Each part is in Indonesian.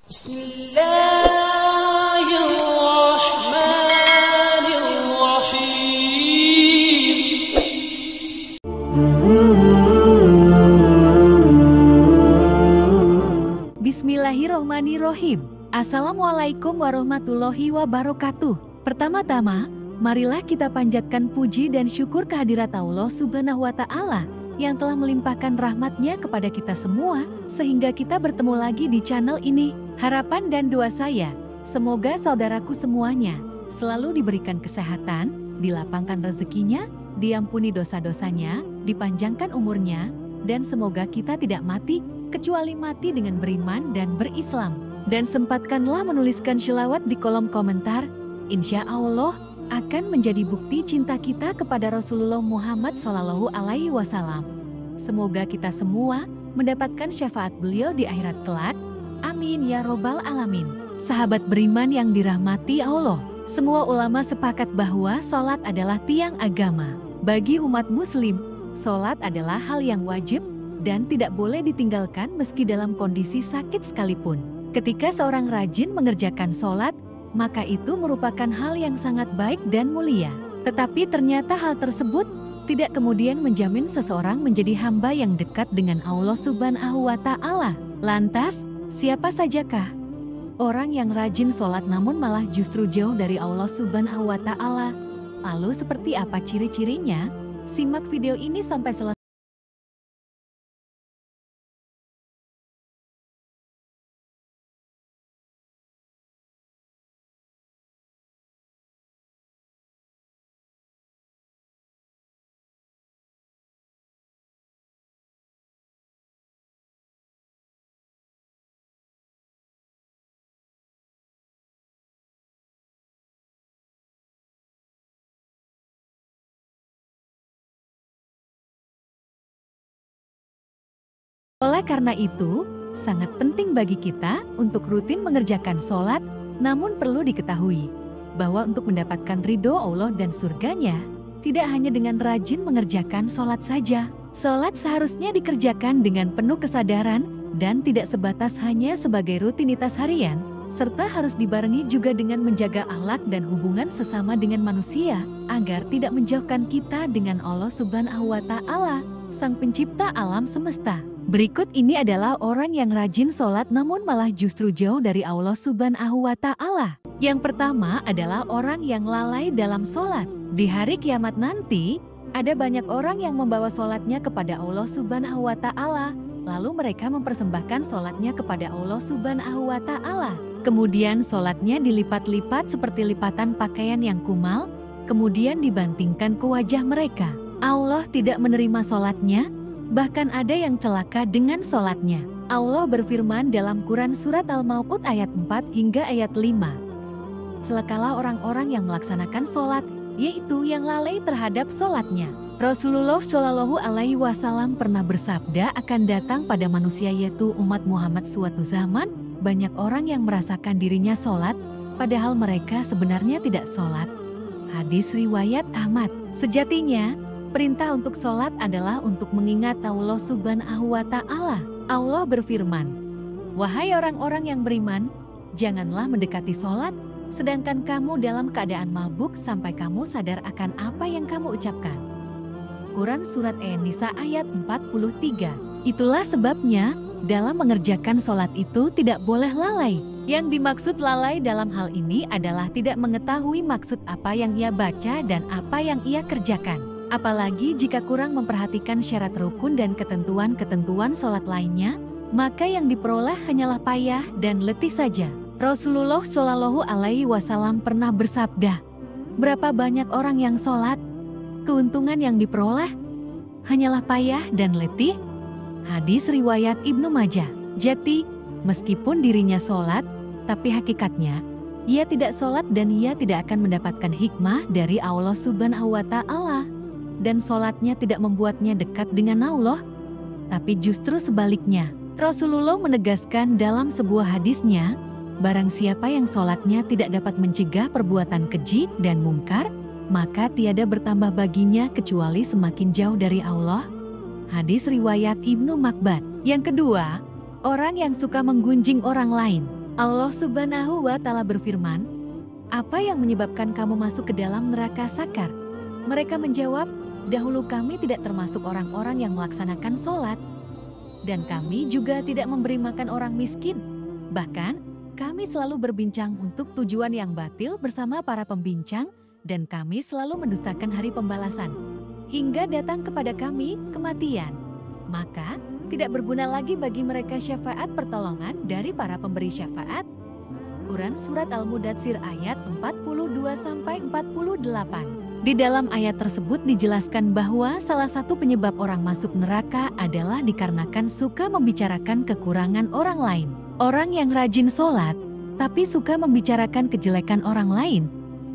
Bismillahirrahmanirrahim. Bismillahirrahmanirrahim. Assalamualaikum warahmatullahi wabarakatuh. Pertama-tama, marilah kita panjatkan puji dan syukur kehadirat Allah Subhanahu wa Ta'ala yang telah melimpahkan rahmat-Nya kepada kita semua sehingga kita bertemu lagi di channel ini. Harapan dan doa saya, semoga saudaraku semuanya selalu diberikan kesehatan, dilapangkan rezekinya, diampuni dosa-dosanya, dipanjangkan umurnya, dan semoga kita tidak mati kecuali mati dengan beriman dan berislam. Dan sempatkanlah menuliskan sholawat di kolom komentar. Insya Allah akan menjadi bukti cinta kita kepada Rasulullah Muhammad SAW. Semoga kita semua mendapatkan syafaat beliau di akhirat kelak. Amin ya robbal alamin. Sahabat beriman yang dirahmati Allah, semua ulama sepakat bahwa sholat adalah tiang agama. Bagi umat muslim, sholat adalah hal yang wajib dan tidak boleh ditinggalkan meski dalam kondisi sakit sekalipun. Ketika seorang rajin mengerjakan sholat, maka itu merupakan hal yang sangat baik dan mulia. Tetapi ternyata hal tersebut tidak kemudian menjamin seseorang menjadi hamba yang dekat dengan Allah Subhanahu wa Ta'ala. Lantas, siapa sajakah orang yang rajin sholat namun malah justru jauh dari Allah Subhanahu wa Ta'ala? Lalu seperti apa ciri-cirinya? Simak video ini sampai selesai. Oleh karena itu, sangat penting bagi kita untuk rutin mengerjakan sholat, namun perlu diketahui bahwa untuk mendapatkan ridho Allah dan surganya, tidak hanya dengan rajin mengerjakan sholat saja. Sholat seharusnya dikerjakan dengan penuh kesadaran dan tidak sebatas hanya sebagai rutinitas harian, serta harus dibarengi juga dengan menjaga akhlak dan hubungan sesama dengan manusia, agar tidak menjauhkan kita dengan Allah Subhanahu wa Ta'ala, Sang Pencipta alam semesta. Berikut ini adalah orang yang rajin sholat namun malah justru jauh dari Allah Subhanahu wa Ta'ala. Yang pertama adalah orang yang lalai dalam sholat. Di hari kiamat nanti, ada banyak orang yang membawa sholatnya kepada Allah Subhanahu wa Ta'ala. Lalu mereka mempersembahkan sholatnya kepada Allah Subhanahu wa Ta'ala. Kemudian sholatnya dilipat-lipat seperti lipatan pakaian yang kumal, kemudian dibantingkan ke wajah mereka. Allah tidak menerima sholatnya. Bahkan ada yang celaka dengan sholatnya. Allah berfirman dalam Quran Surat Al-Maun ayat 4 hingga ayat 5. Celakalah orang-orang yang melaksanakan sholat, yaitu yang lalai terhadap sholatnya. Rasulullah Shallallahu Alaihi Wasallam pernah bersabda akan datang pada manusia yaitu umat Muhammad suatu zaman, banyak orang yang merasakan dirinya sholat, padahal mereka sebenarnya tidak sholat. Hadis riwayat Ahmad. Sejatinya, perintah untuk sholat adalah untuk mengingat Allah Subhanahu wa Ta'ala. Allah berfirman, "Wahai orang-orang yang beriman, janganlah mendekati sholat, sedangkan kamu dalam keadaan mabuk sampai kamu sadar akan apa yang kamu ucapkan." Quran Surat An-Nisa ayat 43. Itulah sebabnya, dalam mengerjakan sholat itu tidak boleh lalai. Yang dimaksud lalai dalam hal ini adalah tidak mengetahui maksud apa yang ia baca dan apa yang ia kerjakan. Apalagi jika kurang memperhatikan syarat rukun dan ketentuan-ketentuan sholat lainnya, maka yang diperoleh hanyalah payah dan letih saja. Rasulullah Shallallahu Alaihi Wasallam pernah bersabda, berapa banyak orang yang sholat, keuntungan yang diperoleh hanyalah payah dan letih. Hadis riwayat Ibnu Majah. Jadi, meskipun dirinya sholat, tapi hakikatnya ia tidak sholat dan ia tidak akan mendapatkan hikmah dari Allah Subhanahu wa Ta'ala. Dan sholatnya tidak membuatnya dekat dengan Allah, tapi justru sebaliknya. Rasulullah menegaskan dalam sebuah hadisnya, barang siapa yang sholatnya tidak dapat mencegah perbuatan keji dan mungkar, maka tiada bertambah baginya kecuali semakin jauh dari Allah. Hadis riwayat Ibnu Makbat. Yang kedua, orang yang suka menggunjing orang lain. Allah Subhanahu wa Ta'ala berfirman, "Apa yang menyebabkan kamu masuk ke dalam neraka sakar?" Mereka menjawab, "Dahulu kami tidak termasuk orang-orang yang melaksanakan sholat, dan kami juga tidak memberi makan orang miskin. Bahkan, kami selalu berbincang untuk tujuan yang batil bersama para pembincang, dan kami selalu mendustakan hari pembalasan. Hingga datang kepada kami kematian. Maka, tidak berguna lagi bagi mereka syafaat pertolongan dari para pemberi syafaat." Quran Surat Al-Mudatsir ayat 42-48. Di dalam ayat tersebut dijelaskan bahwa salah satu penyebab orang masuk neraka adalah dikarenakan suka membicarakan kekurangan orang lain. Orang yang rajin sholat, tapi suka membicarakan kejelekan orang lain,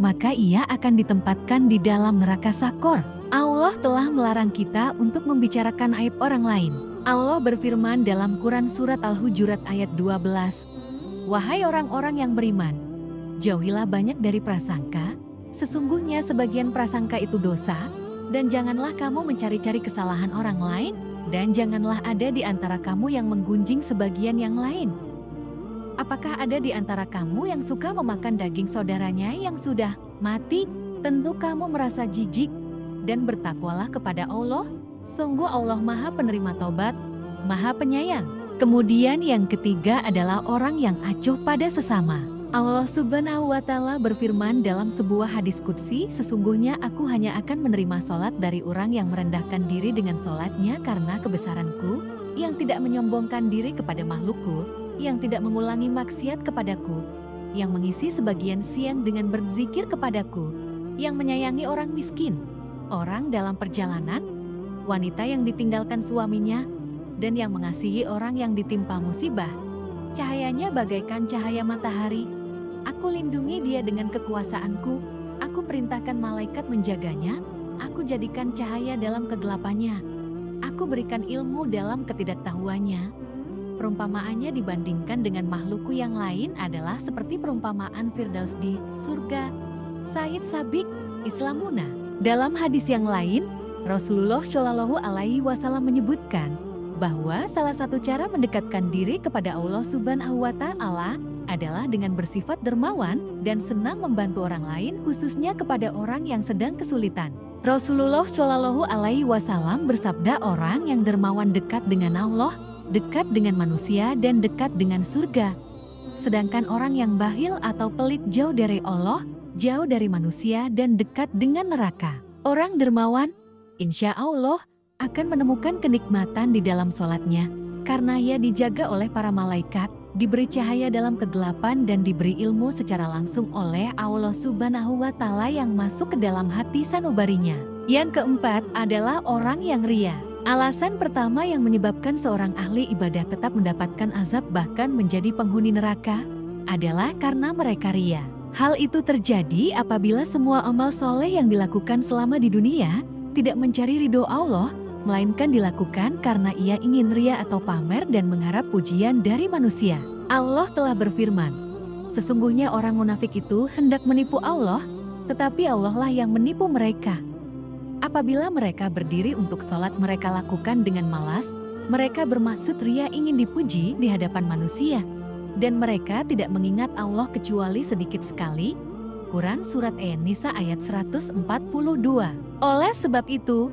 maka ia akan ditempatkan di dalam neraka sakor. Allah telah melarang kita untuk membicarakan aib orang lain. Allah berfirman dalam Quran Surat Al-Hujurat ayat 12, "Wahai orang-orang yang beriman, jauhilah banyak dari prasangka, sesungguhnya sebagian prasangka itu dosa, dan janganlah kamu mencari-cari kesalahan orang lain, dan janganlah ada di antara kamu yang menggunjing sebagian yang lain. Apakah ada di antara kamu yang suka memakan daging saudaranya yang sudah mati? Tentu kamu merasa jijik, dan bertakwalah kepada Allah. Sungguh Allah Maha Penerima Taubat, Maha Penyayang." Kemudian yang ketiga adalah orang yang acuh pada sesama. Allah Subhanahu wa Ta'ala berfirman dalam sebuah hadis qudsi, "Sesungguhnya aku hanya akan menerima sholat dari orang yang merendahkan diri dengan sholatnya karena kebesaranku, yang tidak menyombongkan diri kepada makhlukku, yang tidak mengulangi maksiat kepadaku, yang mengisi sebagian siang dengan berzikir kepadaku, yang menyayangi orang miskin, orang dalam perjalanan, wanita yang ditinggalkan suaminya, dan yang mengasihi orang yang ditimpa musibah. Cahayanya bagaikan cahaya matahari. Aku lindungi dia dengan kekuasaanku. Aku perintahkan malaikat menjaganya. Aku jadikan cahaya dalam kegelapannya. Aku berikan ilmu dalam ketidaktahuannya. Perumpamaannya dibandingkan dengan makhlukku yang lain adalah seperti perumpamaan Firdaus di surga." Said Sabiq, Islamuna. Dalam hadis yang lain, Rasulullah Shallallahu Alaihi Wasallam menyebutkan bahwa salah satu cara mendekatkan diri kepada Allah Subhanahu wa Ta'ala adalah dengan bersifat dermawan dan senang membantu orang lain, khususnya kepada orang yang sedang kesulitan. Rasulullah Shallallahu Alaihi Wasallam bersabda, "Orang yang dermawan dekat dengan Allah, dekat dengan manusia, dan dekat dengan surga. Sedangkan orang yang bakhil atau pelit jauh dari Allah, jauh dari manusia, dan dekat dengan neraka." Orang dermawan, insya Allah, akan menemukan kenikmatan di dalam sholatnya, karena ia dijaga oleh para malaikat, diberi cahaya dalam kegelapan, dan diberi ilmu secara langsung oleh Allah Subhanahu wa Ta'ala yang masuk ke dalam hati sanubarinya. Yang keempat adalah orang yang ria. Alasan pertama yang menyebabkan seorang ahli ibadah tetap mendapatkan azab bahkan menjadi penghuni neraka adalah karena mereka ria. Hal itu terjadi apabila semua amal soleh yang dilakukan selama di dunia tidak mencari ridho Allah, melainkan dilakukan karena ia ingin ria atau pamer dan mengharap pujian dari manusia. Allah telah berfirman, "Sesungguhnya orang munafik itu hendak menipu Allah, tetapi Allah lah yang menipu mereka. Apabila mereka berdiri untuk sholat mereka lakukan dengan malas, mereka bermaksud ria ingin dipuji di hadapan manusia, dan mereka tidak mengingat Allah kecuali sedikit sekali." Quran Surat An-Nisa ayat 142. Oleh sebab itu,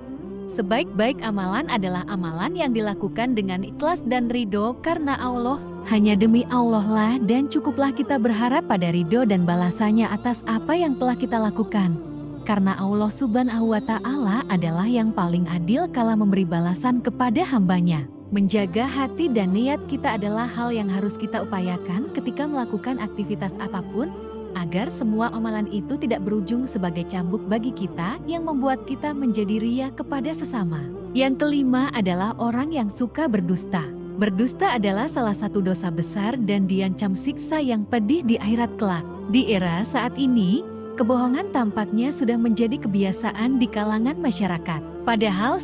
sebaik-baik amalan adalah amalan yang dilakukan dengan ikhlas dan ridho karena Allah. Hanya demi Allah lah, dan cukuplah kita berharap pada ridho dan balasannya atas apa yang telah kita lakukan. Karena Allah Subhanahu wa Ta'ala adalah yang paling adil kala memberi balasan kepada hambanya. Menjaga hati dan niat kita adalah hal yang harus kita upayakan ketika melakukan aktivitas apapun, agar semua amalan itu tidak berujung sebagai cambuk bagi kita yang membuat kita menjadi ria kepada sesama. Yang kelima adalah orang yang suka berdusta. Berdusta adalah salah satu dosa besar dan diancam siksa yang pedih di akhirat kelak. Di era saat ini, kebohongan tampaknya sudah menjadi kebiasaan di kalangan masyarakat. Padahal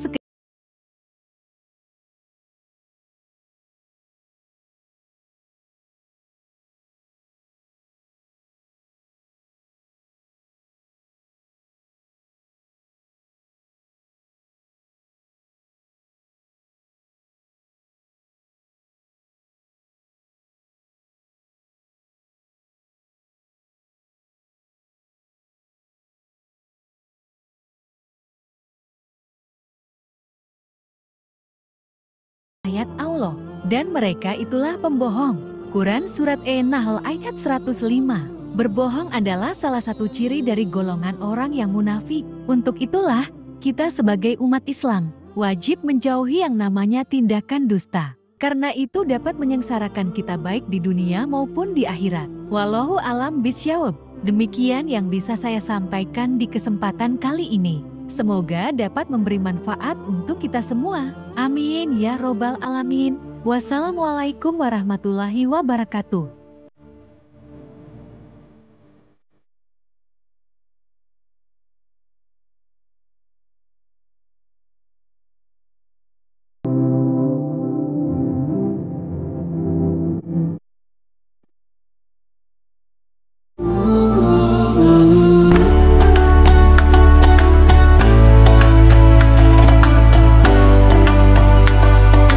ayat Allah. Dan mereka itulah pembohong. Quran Surat An-Nahl ayat 105. Berbohong adalah salah satu ciri dari golongan orang yang munafik. Untuk itulah, kita sebagai umat Islam wajib menjauhi yang namanya tindakan dusta. Karena itu dapat menyengsarakan kita baik di dunia maupun di akhirat. Wallahu alam bisyawab. Demikian yang bisa saya sampaikan di kesempatan kali ini. Semoga dapat memberi manfaat untuk kita semua. Amin ya robbal alamin. Wassalamualaikum warahmatullahi wabarakatuh.